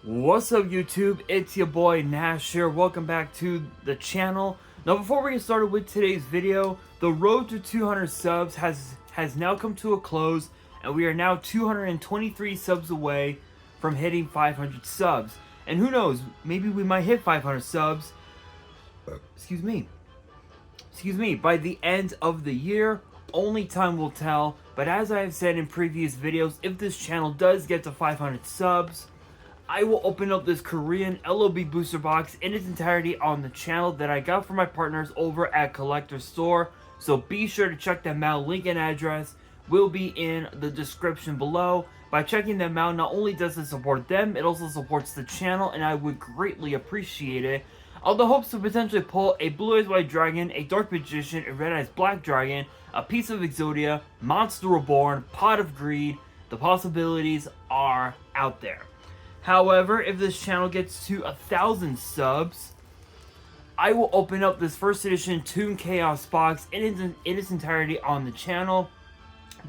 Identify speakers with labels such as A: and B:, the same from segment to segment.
A: What's up YouTube, it's your boy Nash here, welcome back to the channel. Now before we get started with today's video, the road to 200 subs has now come to a close, and we are now 223 subs away from hitting 500 subs. And who knows, maybe we might hit 500 subs, excuse me, by the end of the year. Only time will tell, but as I have said in previous videos, if this channel does get to 500 subs, I will open up this Korean LOB booster box in its entirety on the channel that I got from my partners over at Collector Store. So be sure to check them out. Link and address will be in the description below. By checking them out, not only does it support them, it also supports the channel, and I would greatly appreciate it. All the hopes to potentially pull a Blue Eyes White Dragon, a Dark Magician, a Red Eyes Black Dragon, a piece of Exodia, Monster Reborn, Pot of Greed. The possibilities are out there. However, if this channel gets to 1,000 subs, I will open up this first edition Toon Chaos box in its entirety on the channel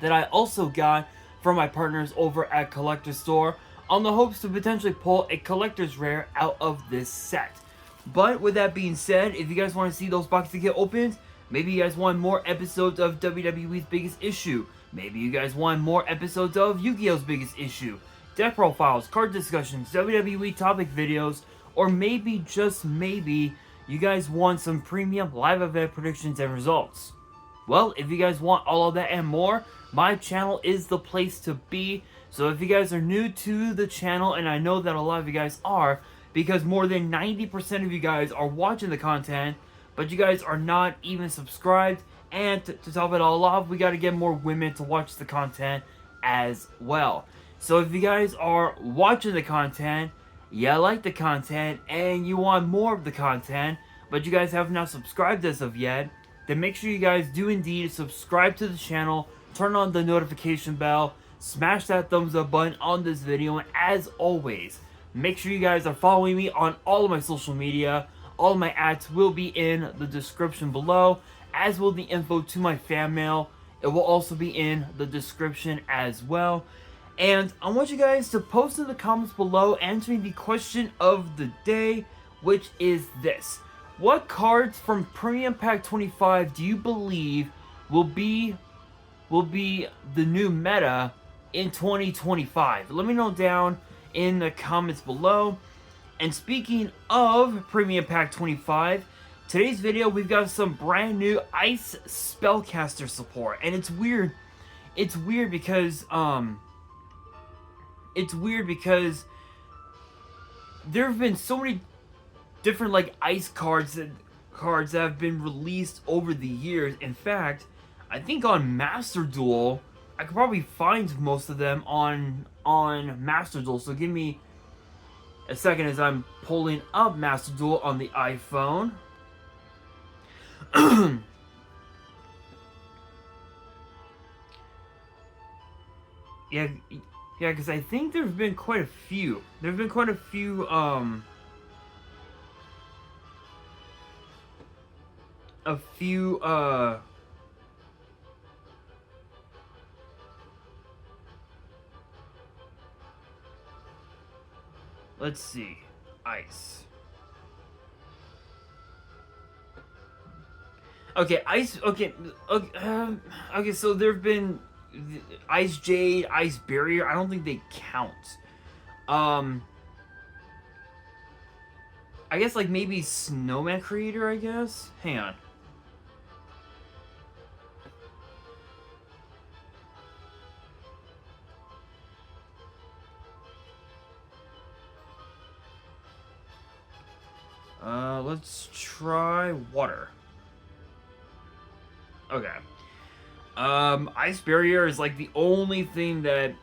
A: that I also got from my partners over at Collector Store, on the hopes to potentially pull a collector's rare out of this set. But with that being said, if you guys want to see those boxes get opened, maybe you guys want more episodes of WWE's Biggest Issue, maybe you guys want more episodes of Yu-Gi-Oh's Biggest Issue, deck profiles, card discussions, WWE topic videos, or maybe, just maybe, you guys want some premium live event predictions and results. Well, if you guys want all of that and more, my channel is the place to be. So if you guys are new to the channel, and I know that a lot of you guys are, because more than 90% of you guys are watching the content, but you guys are not even subscribed, and to top it all off, we gotta get more women to watch the content as well. So if you guys are watching the content, you like the content, and you want more of the content, but you guys have not subscribed as of yet, then make sure you guys do indeed subscribe to the channel, turn on the notification bell, smash that thumbs up button on this video, and as always, make sure you guys are following me on all of my social media. All of my ads will be in the description below, as will the info to my fan mail. It will also be in the description as well. And I want you guys to post in the comments below answering the question of the day, which is this: what cards from Premium Pack 25 do you believe will be the new meta in 2025? Let me know down in the comments below. And speaking of Premium Pack 25, today's video we've got some brand new Ice Spellcaster support, and it's weird. It's weird because there have been so many different like ice cards that have been released over the years. In fact, I think on Master Duel, I could probably find most of them on Master Duel. So give me a second as I'm pulling up Master Duel on the iPhone. Yeah, because I think there's been quite a few. There've been quite a few, let's see, ice. Okay, ice, okay, so there've been Ice Jade, Ice Barrier. I don't think they count. I guess like maybe Snowman Creator, I guess? Hang on. Let's try water. Okay. Ice Barrier is like the only thing that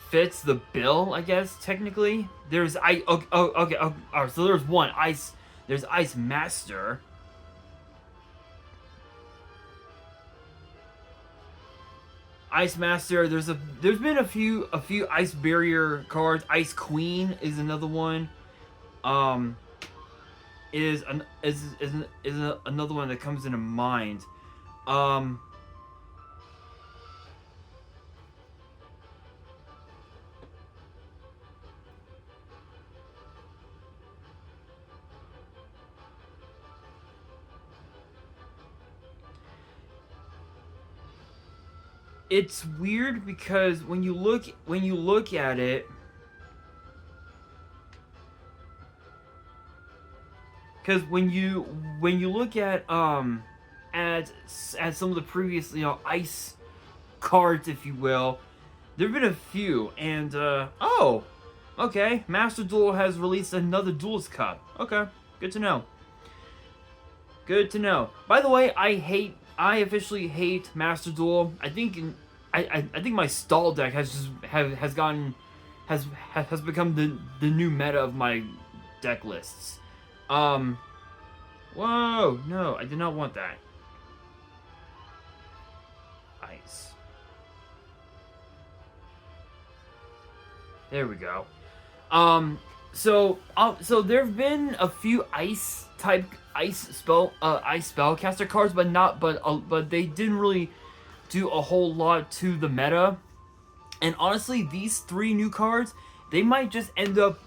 A: fits the bill, I guess, technically. There's okay, alright, so there's one. There's Ice Master. Ice Master, there's been a few Ice Barrier cards. Ice Queen is another one. Is another one that comes into mind. it's weird because when you look at it, because when you look at some of the previous, you know, ice cards, if you will, there've been a few, and oh, okay, Master Duel has released another Duelist Cup. Okay, good to know. Good to know. By the way, I officially hate Master Duel. I think I think my stall deck has become the new meta of my deck lists. Whoa, no, I did not want that. Ice. There we go. So there've been a few ice spellcaster cards, but they didn't really do a whole lot to the meta. And honestly, these 3 new cards, they might just end up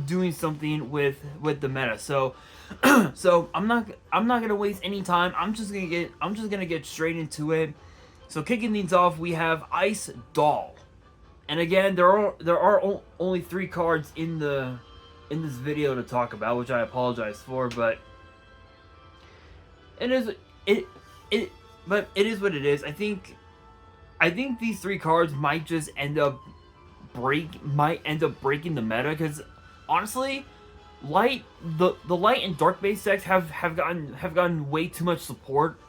A: doing something with the meta. So so I'm not gonna waste any time. I'm just gonna get straight into it. So kicking things off, we have Ice Doll. And again, there are only 3 cards in this video to talk about, which I apologize for, but it is what it is. I think these 3 cards might just end up breaking the meta, because honestly, the light and dark base decks have gotten way too much support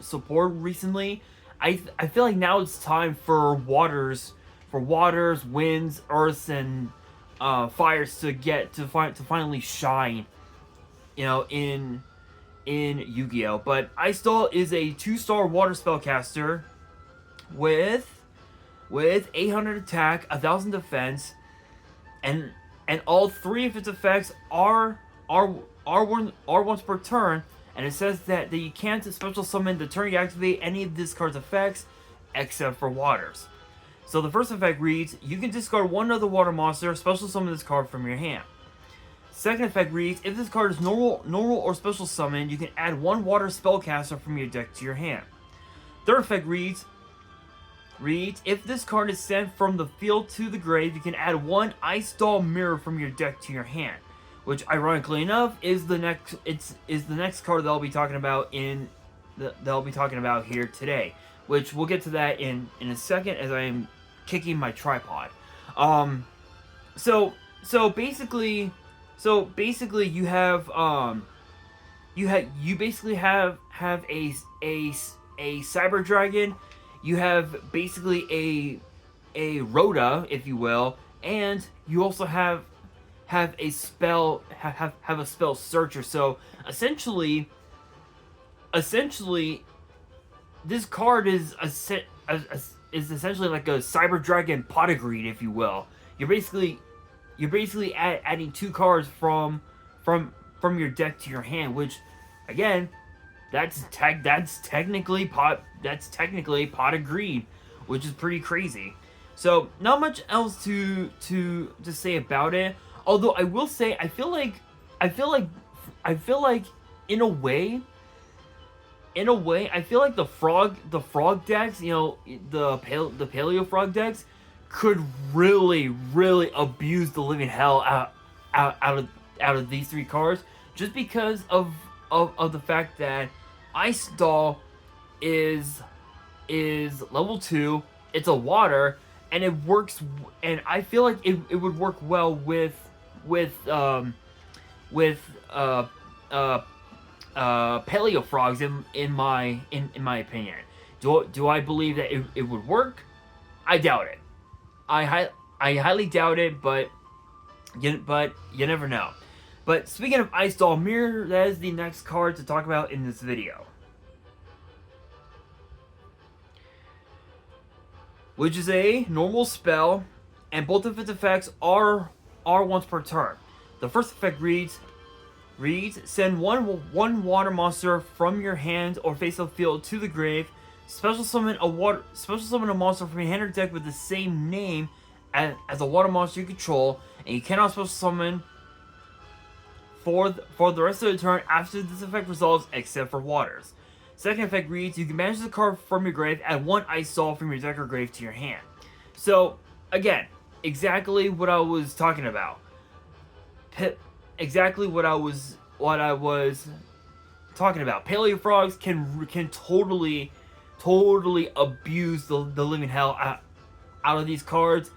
A: recently. I feel like now it's time for waters, winds, earths, and fires to finally shine, you know, in Yu-Gi-Oh. But Ice Doll is a 2-star water spellcaster with 800 attack, 1000 defense, and all 3 of its effects are once per turn. And it says that you can't special summon the turn you activate any of this card's effects except for waters. So the first effect reads, you can discard one other water monster, special summon this card from your hand. Second effect reads, if this card is normal or special summon, you can add 1 water spellcaster from your deck to your hand. Third effect reads, if this card is sent from the field to the grave, you can add 1 Ice Doll Mirror from your deck to your hand. Which, ironically enough, is the next card that I'll be talking about here today. Which we'll get to that in a second, as I am kicking my tripod. So basically you have a Cyber Dragon. You have basically a Rhoda, if you will, and you also have a spell searcher. So essentially this card is essentially like a Cyber Dragon pot of greed, if you will. You're basically adding 2 cards from your deck to your hand, which again, that's technically pot of greed, which is pretty crazy. So not much else to say about it. Although I will say, I feel like in a way, I feel like the frog decks, you know, the paleo frog decks, could really abuse the living hell out of these 3 cards, just because of the fact that Ice Doll is level 2. It's a water, and it works, and I feel like it would work well with paleo frogs in my opinion. Do I believe that it would work? I doubt it. I highly doubt it, but you never know. But speaking of Ice Doll Mirror, that is the next card to talk about in this video, which is a normal spell, and both of its effects are once per turn. The first effect reads, send one water monster from your hand or face of the field to the grave. Special summon a monster from your hand or deck with the same name as a water monster you control, and you cannot special summon for the rest of the turn after this effect resolves, except for waters. Second effect reads, you can banish the card from your grave, add 1 Ice Soul from your deck or grave to your hand. So, again, exactly what I was talking about. Exactly what I was talking about. Paleo Frogs can totally abuse the living hell out of these cards,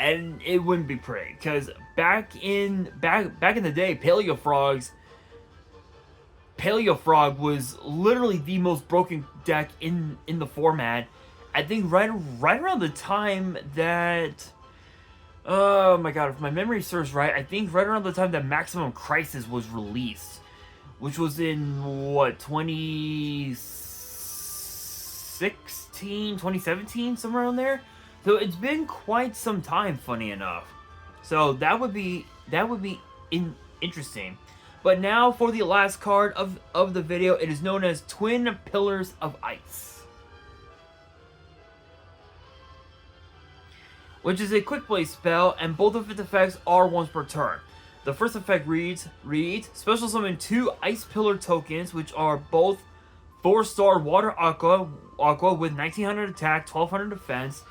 A: and it wouldn't be pretty. Because back in the day, Paleo Frog was literally the most broken deck in the format. I think right around the time that, oh my god, if my memory serves right, I think right around the time that Maximum Crisis was released, which was in what, 2016, 2017, somewhere around there. So it's been quite some time, funny enough. So that would be interesting. But now for the last card of the video, it is known as Twin Pillars of Ice, which is a quick play spell, and both of its effects are once per turn. The first effect reads, special summon 2 Ice Pillar tokens, which are both 4-star Water Aqua with 1900 attack, 1200 defense,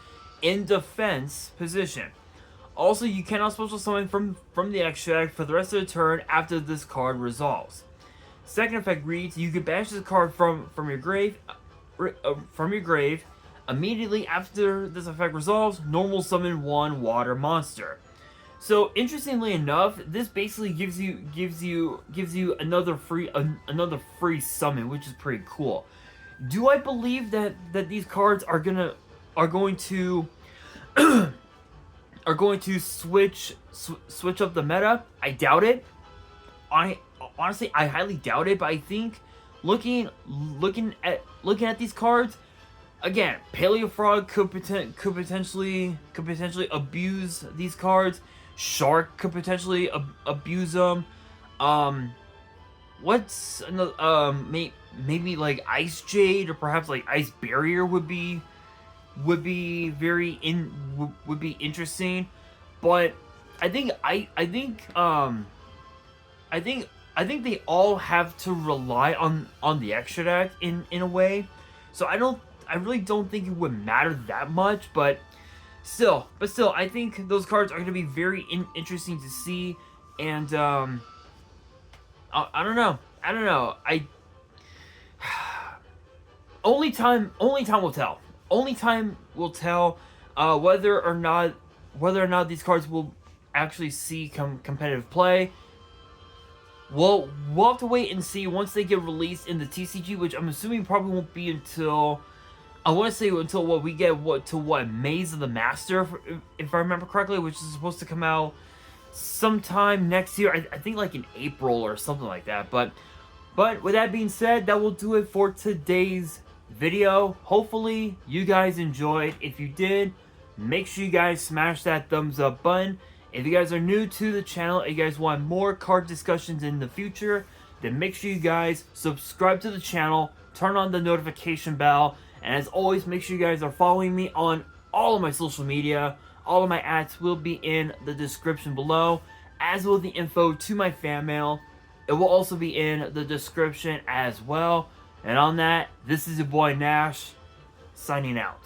A: in defense position. Also, you cannot special summon from the extract for the rest of the turn after this card resolves. Second effect reads, you can banish this card from your grave immediately after this effect resolves. Normal summon 1 water monster. So interestingly enough, this basically gives you another free summon, which is pretty cool. Do I believe that these cards are going to switch up the meta? I doubt it. Honestly, I highly doubt it. But I think looking at these cards, again, Paleo Frog could potentially abuse these cards. Shark could potentially abuse them. What's another? Maybe like Ice Jade, or perhaps like Ice Barrier would be interesting. But I think they all have to rely on the extra deck in a way. So I really don't think it would matter that much, but still, I think those cards are going to be very interesting to see, and I don't know. Only time will tell. Only time will tell whether or not these cards will actually see competitive play. We'll have to wait and see once they get released in the TCG, which I'm assuming probably won't be until, I want to say until what we get Maze of the Master, if I remember correctly, which is supposed to come out sometime next year. I think like in April or something like that. But with that being said, that will do it for today's video. Hopefully you guys enjoyed. If you did, make sure you guys smash that thumbs up button. If you guys are new to the channel and you guys want more card discussions in the future, then make sure you guys subscribe to the channel, turn on the notification bell, and as always, make sure you guys are following me on all of my social media. All of my ads will be in the description below, as will the info to my fan mail. It will also be in the description as well. And on that, this is your boy Nash, signing out.